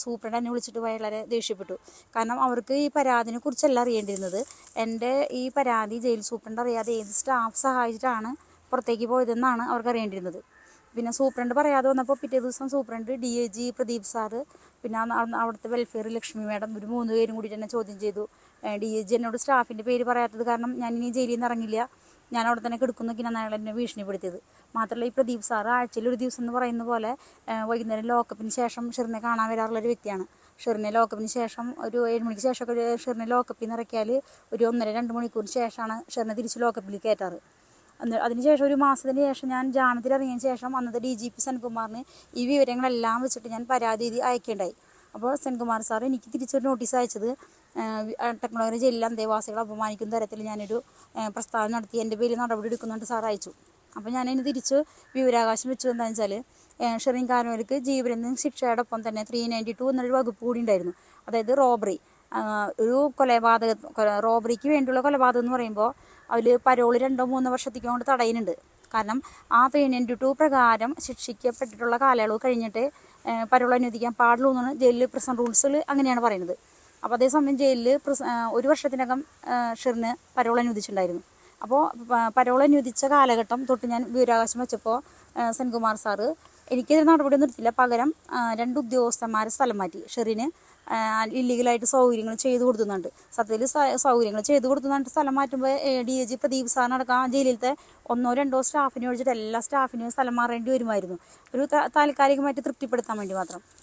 Superintendent എന്നെ വിളിച്ചിട്ട് വളരെ ദേഷ്യപ്പെട്ടു. കാരണം അവർക്ക് ഈ പരാതിനെ കുറിച്ചല്ല അറിയേണ്ടിരുന്നത്. എൻ്റെ ഈ പരാതി ജയിൽ സൂപ്രണ്ട് അറിയാതെ ഏത് സ്റ്റാഫ് സഹായിച്ചിട്ടാണ് പുറത്തേക്ക് പോയതെന്നാണ് അവർക്ക് അറിയേണ്ടിരുന്നത്. പിന്നെ സൂപ്രണ്ട് പറയാതെ വന്നപ്പോൾ പിറ്റേ ദിവസം സൂപ്രണ്ട് DAG പ്രദീപ് സാറ് പിന്നെ അവിടുത്തെ വെൽഫെയർ ലക്ഷ്മി മാഡം ഒരു 3 പേരും കൂടി എന്നെ ചോദ്യം ചെയ്തു. DAG എന്നോട് സ്റ്റാഫിൻ്റെ പേര് പറയാത്തത് കാരണം ഞാൻ ഇനി ജയിലിൽ നിന്ന് ഇറങ്ങില്ല, ഞാൻ അവിടെ തന്നെ കിടക്കുന്നൊക്കെയാണ് അയാൾ എന്നെ ഭീഷണിപ്പെടുത്തിയത്. മാത്രമല്ല ഈ പ്രദീപ് സാറ് ആഴ്ചയിൽ ഒരു ദിവസം എന്ന് പറയുന്ന പോലെ വൈകുന്നേരം ലോക്കപ്പിന് ശേഷം ഷെറിനെ കാണാൻ വരാറുള്ളൊരു വ്യക്തിയാണ്. ഷെറിനെ ലോക്കപ്പിന് ശേഷം ഒരു 7 മണിക്ക് ശേഷമൊക്കെ ഷെറിനെ ലോക്കപ്പിൽ നിന്ന് ഇറക്കിയാൽ ഒരു 1.5-2 മണിക്കൂറിന് ശേഷമാണ് ഷെറിനെ തിരിച്ച് ലോക്കപ്പിൽ കയറ്റാറ്. അതിനുശേഷം ഒരു മാസത്തിന് ശേഷം ഞാൻ ജാമ്യത്തിൽ ഇറങ്ങിയതിന് ശേഷം അന്നത്തെ DGP സെൻകുമാറിന് ഈ വിവരങ്ങളെല്ലാം വെച്ചിട്ട് ഞാൻ പരാതി അയക്കേണ്ടായി. അപ്പോൾ സെൻകുമാർ സാർ എനിക്ക് തിരിച്ചൊരു നോട്ടീസ് അയച്ചത് ടെക്നോളജി ജയിലിൽ അന്തേവാസികളെ അപമാനിക്കുന്ന തരത്തിൽ ഞാനൊരു പ്രസ്താവന നടത്തി എൻ്റെ പേരിൽ നടപടി എടുക്കുന്നുണ്ട് സാർ അയച്ചു. അപ്പോൾ ഞാനതിന് തിരിച്ച് വിവരാവകാശം വെച്ചത് എന്താണെന്ന് വെച്ചാൽ ഷെറിൻ കാനോലിക്ക് ജീവപര്യന്തം ശിക്ഷയോടൊപ്പം തന്നെ 392 എന്നൊരു വകുപ്പ് കൂടി ഉണ്ടായിരുന്നു. അതായത് റോബറി, ഒരു റോബറിക്ക് വേണ്ടിയുള്ള കൊലപാതകം എന്ന് പറയുമ്പോൾ അതിൽ പരോള് 2-3 വർഷത്തേക്ക് കൊണ്ട് തടയുന്നുണ്ട്. കാരണം ആ 392 പ്രകാരം ശിക്ഷിക്കപ്പെട്ടിട്ടുള്ള കാലയളവ് കഴിഞ്ഞിട്ട് പരോൾ അനുവദിക്കാൻ പാടുള്ളൂ എന്നാണ് ജയിലിൽ പ്രസന്റ് റൂൾസിൽ അങ്ങനെയാണ് പറയുന്നത്. അപ്പോൾ അതേസമയം ജയിലിൽ 1 വർഷത്തിനകം ഷെറിന് പരോൾ അനുവദിച്ചിട്ടുണ്ടായിരുന്നു. അപ്പോൾ പരോൾ അനുവദിച്ച കാലഘട്ടം തൊട്ട് ഞാൻ വിവരാവകാശം വെച്ചപ്പോൾ സെൻകുമാർ സാറ് എനിക്കെതിരെ നടപടിയൊന്നും എടുത്തില്ല. പകരം 2 ഉദ്യോഗസ്ഥന്മാരെ സ്ഥലം മാറ്റി. ഷെറിന് ഇല്ലീഗലായിട്ട് സൗകര്യങ്ങൾ ചെയ്തു കൊടുക്കുന്നുണ്ട്. സത്യത്തിൽ സൗകര്യങ്ങൾ ചെയ്തു കൊടുക്കുന്നുണ്ട്. സ്ഥലം മാറ്റുമ്പോൾ DAG പ്രദീപ് സാറിനടക്കം ജയിലിലത്തെ 1-2 സ്റ്റാഫിനെ ഒഴിച്ചിട്ട് എല്ലാ സ്റ്റാഫിനെയും സ്ഥലം മാറേണ്ടി വരുമായിരുന്നു. ഒരു താൽക്കാലികമായിട്ട് തൃപ്തിപ്പെടുത്താൻ വേണ്ടി മാത്രം.